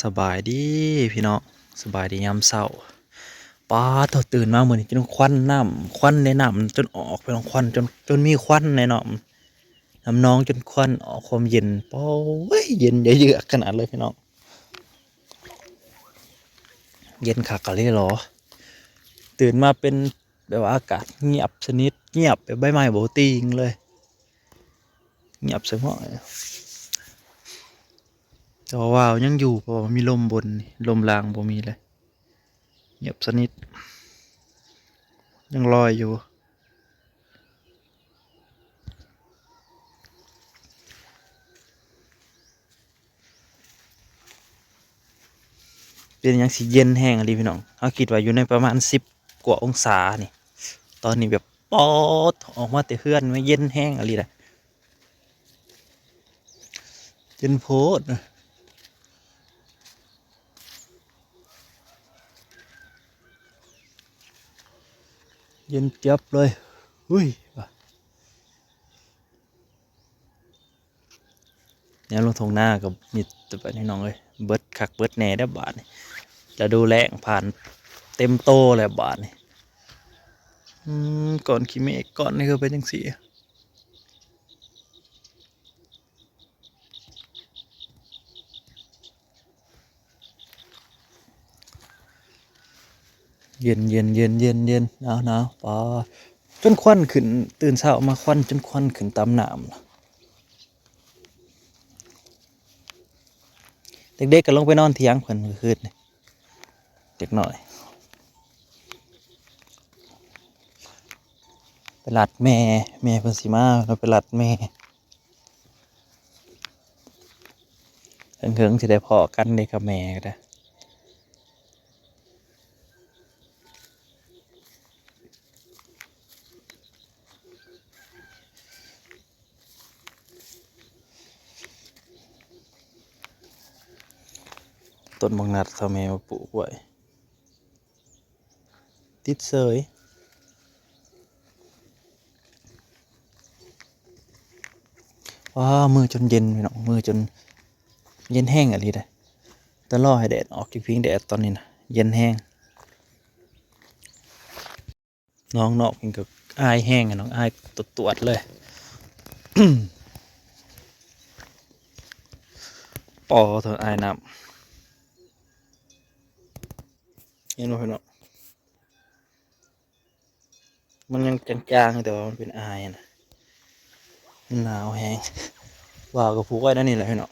สบายดีพี่น้องสบายดียามเช้าป้าตัวตื่นมาเหมือนจนควันน้ำควันในน้ำจนออกไปลองควันจนมีควันในน้ำนองจนควันออกความเย็นโอ้ยเย็นเยือกๆขนาดเลยพี่น้องเย็นคักกะเลยเหรอตื่นมาเป็นแบบว่าอากาศเงียบสนิทเงียบแบบใบไม้โบติงเลยเงียบสงบแต่ว่าว้าวยังอยู่เพราะว่ามีลมบนนี่ลมลางบ่มีเลยเงียบสนิทยังลอยอยู่ เป็นยังสิเย็นแห้งอะไรพี่น้องเขาคิดว่าอยู่ในประมาณ10 กว่าองศานี่ตอนนี้แบบปอดออกมาแต่เฮือนไม่เย็นแห้งอะไรล่ะเย็นโพดเย็นเจี๊ยบเลยอุ้ยว่ะเนี่ยลงทงหน้ากับมีแต่แบบนี้น้องเลยเบิดคักเบิดแหน่ได้อบาทนี่จะดูแลงผ่านเต็มโตเลยบาทนี่ก่อนขี้เมฆก่อนนี่คือเป็นยังสี่เย็นเย็นเย็นเย็นเย็นหนาวหนาวปอจนควันขึ้นตื่นเช้ามาควันจนควันขึ้นตามน้ำ เด็กๆก็ลงไปนอนเถียงเพิ่นเมื่อคืนนี่เด็กหน่อยไปลัดแม่เพิ่นสิมาเราไปลัดแม่เฮิงๆสิได้พอกันเด็กกับแม่ก็ได้ต้นบางนัดเฒ่าแม่มาปลูกไว้ติดเสยว้ามือจนเย็นพี่น้องมือจนเย็นแห้งอะไรได้แต่รอให้แดดออกจริงๆแดดตอนนี้นะเย็นแห้งน้องนอกมันก็อายแห้งอะน้องอายตรวจเลยปอเถอะอายน้ำเห็นบ่พี่น้องมันยังจางๆแต่ว่ามันเป็นอายนะมันหนาวแห้งว่าก็ผูกไว้นั่นนี่แหละพี่น้อง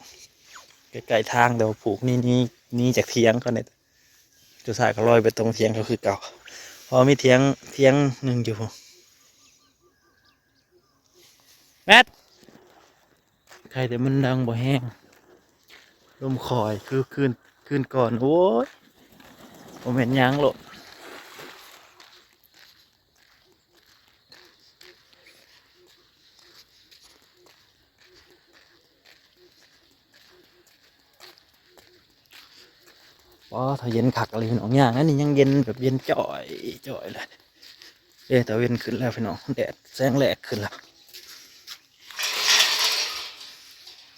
ใกล้ๆทางแต่ว่าผูกนี่จากเทียงเขาเนี่ยจุดสายก็ลอยไปตรงเทียงเขาคือเก่าพอมีเทียงหนึ่งอยู่แมทใครแต่มันดังบ่แห้งลมคอยคือคืนก่อนโอ้ยผมเห็นยังหรอกว้าถ้าเย็นขักอะไรพี่น้องอย่างนั้นนี่ยังเย็นแบบเย็นจ่อยเลยแต่เว้นขึ้นแล้วพี่น้องแดดแสงแดดขึ้นแล้ว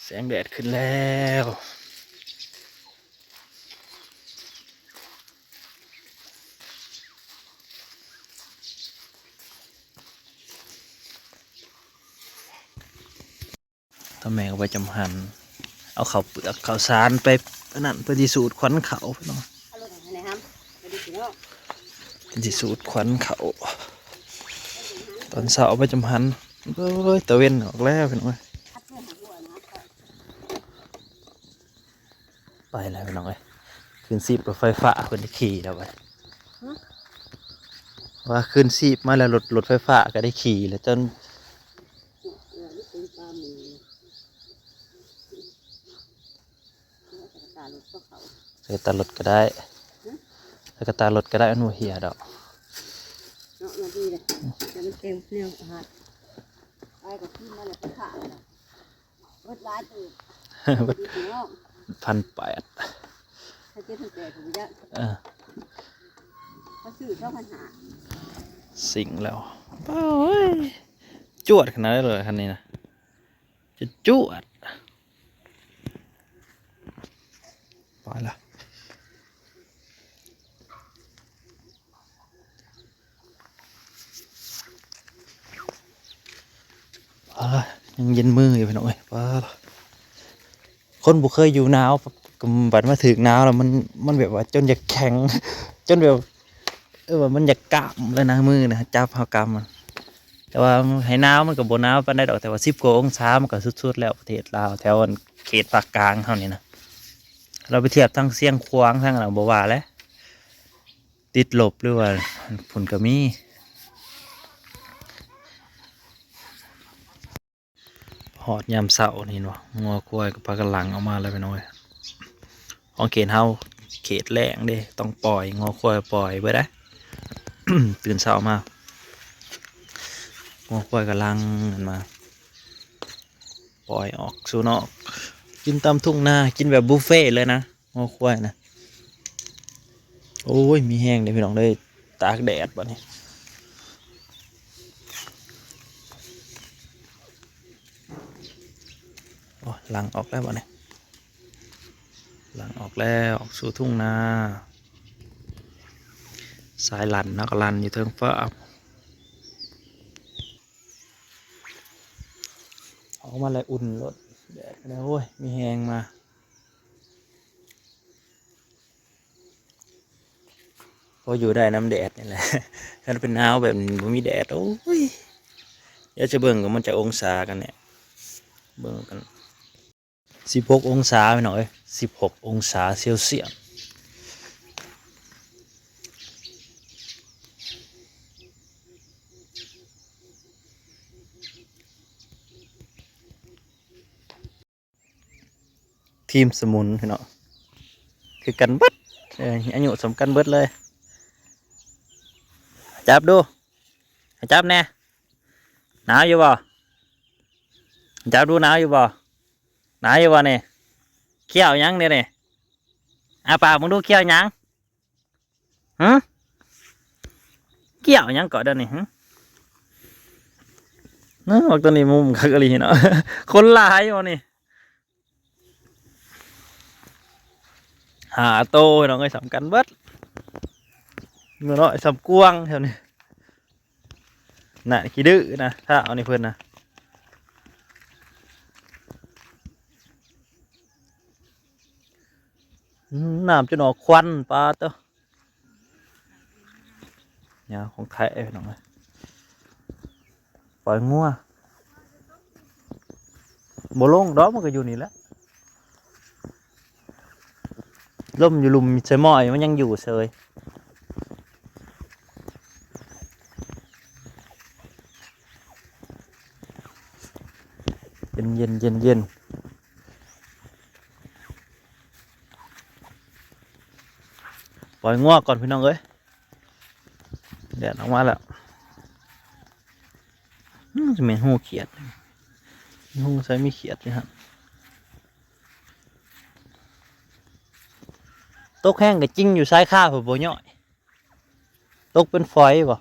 แสงแดดขึ้นแล้วถ้าแม่ก็ไปจำหันเอาข้าวเปลือกข้าวสารไปนั่นไปที่สูตรขวัญเขาพี่น้องไปที่สูตรขวัญเขาตอนเช้าไปจำหันเอ้ยตะเวนออกแล้วพี่น้องไปแล้วพี่น้องเอ้ยขึ้นซีบรถไฟฟ้าคนที่ขี่แล้วไปว่าขึ้นซีบมาแล้วรถไฟฟ้าก็ได้ขี่แล้วจนใส่ตารถก็ได้ใส่กระตารถก็ได้อันหัวเหียดอกเนาะมาดีเลยจะมันเต็มเนื้ออาหารไอ้ก็ขึ้นมาเลยไปขาดรถร้ายตื่นดีเนาะ1,800ถ้าเจ๊ถึงแต่ผมจะ เออเขาซื้อเข้าพันหาสิงแล้วโอ้ยจวดขนาดนั้นเลยคันนี้นะจะจวดป ไปละยังเย็นมืออยู่พี่น้องเอ้ยว้าคนบุเคยอยู่หนาวกำบัดมาถึงหนาวแล้วมันแบบว่าจนอยากแข็งจนแบบว่ามันอยากกำเลยนะมือนะจับเฮากำมันแต่ว่าให้หนาวมันก็บ่หนาวปานใดดอกแต่ว่า10 กว่าองศามันก็สุดๆแล้วประเทศลาวแถวเขตภาคกลางเฮานี่นะเราไปเทียบทั้งเสียงขวางทั้งอะไรบ่ว่าแล้วติดลบหรือว่าผลก็มีหอดยามเสาร์นี่เนาะงัวควายก็พากันหลังออกมาแล้วไปหน่อยของเขตเฮาเขตแรงเด้ต้องปล่อยงัวควายปล่อยไว้ได้ ตื่นเช้ามางัวควายก็ลังกันมาปล่อยออกสู่นอกกินตามทุ่งนากินแบบบุฟเฟ่เลยนะงัวควายนะโอ้ยมีแห้งเลยพี่น้องเลยตากแดดบ่นี้โอ้หลังออกแล้วบ่นี้หลังออกแล้วออกสู่ทุ่งนาสายลันนะก็ลันอยู่เทิงฟ้าออกมาเลยอุ่นรถแดดแล้วโอ้ยมีแหงมาพออยู่ได้น้ำแดดนี่แหละ ถ้าเป็นหนาวแบบนี้มีแดดโอ้ยเดี๋ยวจะเบิ่งกันมันจะองศากันเนี่ยเบิ่งกัน16 องศาไปหน่อย16 องศาเซลเซียสทีมสมุนพี่น้องคือกันเบิดอายุสมกันเบิดเลยจับดูจับแน่หนาวอยู่บ่จับดูหนาวอยู่บ่หนาวอยู่บ่เนี่ยเขี้ยวยังเนี่ยอาปากมึงดูเขี้ยวยังฮะเขี้ยวยังก่อนเดี๋ยวนี้ฮะนะบอกตัวนี้มุมคักอะไรเนาะ คนหลายอยู่นี่หาโตน้องไอ้สำคัญเบิดเมื่อน้อยสำกวงแถวนี้น่ะขี้ดื้อนะถ้าเอาในเพื่อนนะน้ำจนออกควันปลาเต้าเนี่ยของไทยน้องไอ้ปล่อยงัวบ่ลงดอกมันก็อยู่นี่แหละล่มอยู่ลุมใส่หม้อยมันยังอยู่เซยเย็นเย็นเย็นเย็นปล่อยงัวก่อนพี่น้องเอ้ยแดดออกมาแล้วจะเป็นหูเขียดหูใส่มีเขียดเลยครับตกแห้งกับจิ้งอยู่ซ้ายข้าผมโบย่อยตกเป็นฝอยบ่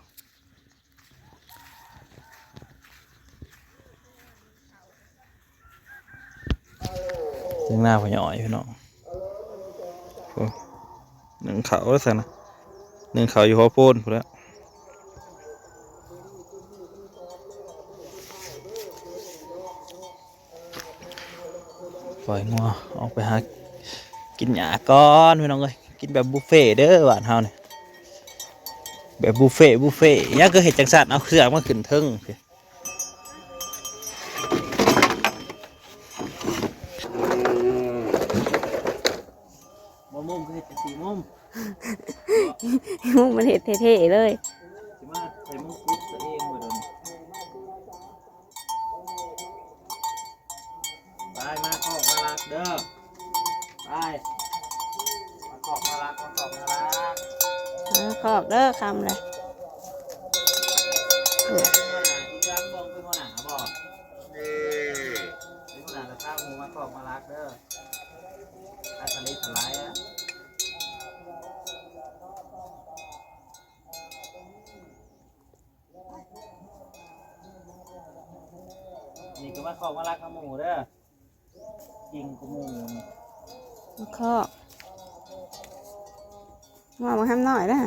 ถึงหน้าผมย่อยพี่น้องหนึ่งเขาแล้วสินะหนึ่งเขาอยู่หัวโพนพอแล้วปล่อยงัวออกไปหากินหญ้าก่อนพี่น้องเอ้ยกินแบบบุฟเฟ่เด้อบ้านเฮาเนี่ยแบบบุฟเฟ่ยังก็เห็ดจังสันเอาเครื่องมาขึ้นเทิงมุมก็เห็ดสีมุม มุกมันเห็ดเท่ๆเลย สิมาใส่มุกคุดตัวเองหมดเลยไปมาขอกมารักเด้อไปมาขอกมารักมาขอกมารัก ขอบเด้อคำเลย อีกครั้งบองเป็นหัวหน้าบอกเป็นหัวหน้าจะข้าวหมูมาขอกมารักเด้ออาทะเลทลายอ่ะนี่ก็มาขอกมารักกับหมูเด้อยิงกับหมู ขอบ ว่ามาทำหน่อยนะ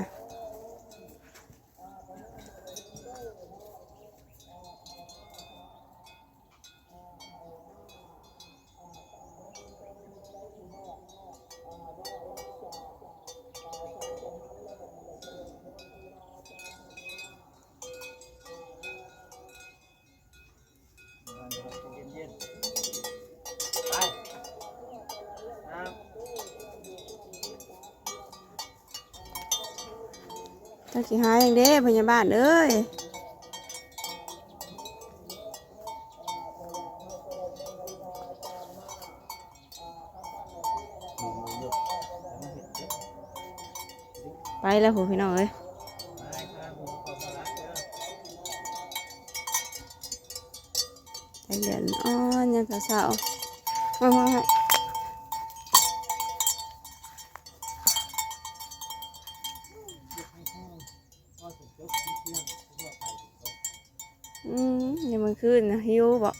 เย็นๆไปน้ำ ถ้าสิหายอย่างเด้พยาบาลเอ้ยไปแล้วผมพี่น้องเอ้ยใจเหลือนอ่อนยังสาวๆมายังมันขึ้นนะหิวบอก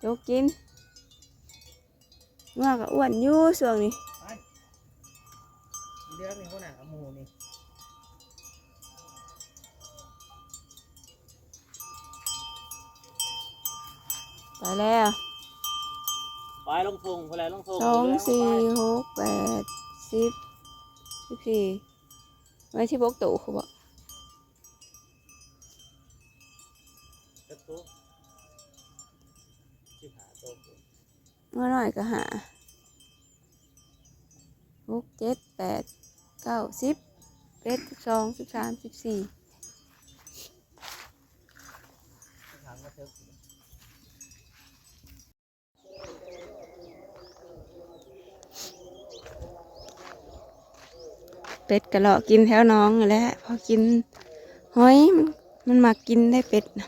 โจกกินว่าก็อ้วนอยู่ช่วงนี้ เรื่องนี้คนหนังกับหมูนี่ไปแล้ว ไปลงทงไปลงทง 2 4 6 8 10 14ไว้ที่พกตู่เขาบอก กระตุ้นที่หาโต๊ะ เมื่อหน่อยก็หา6 7 8 9 10 11 12 13 14เป็ดกระเลาะกินแถวน้องนี่แหละพอกินหอยมันมากินได้เป็ดนะ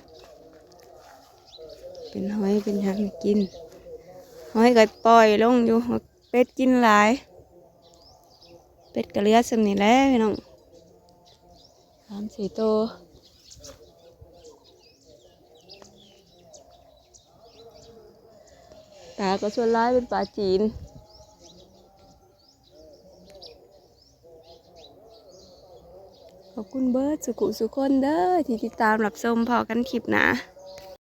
เป็นหอยเป็นหยังกินหอยก็ปล่อยลงอยู่เป็ดกินหลายเป็ดกระเลือดสำนี่แหล้วพี่น้อง3 4 ตัวตาก็ส่วนร้ายเป็นปลาจีนขอบคุณเบิร์ดสุขุสุคนเด้อที่ติดตามรับชมพอกันคลิปหนา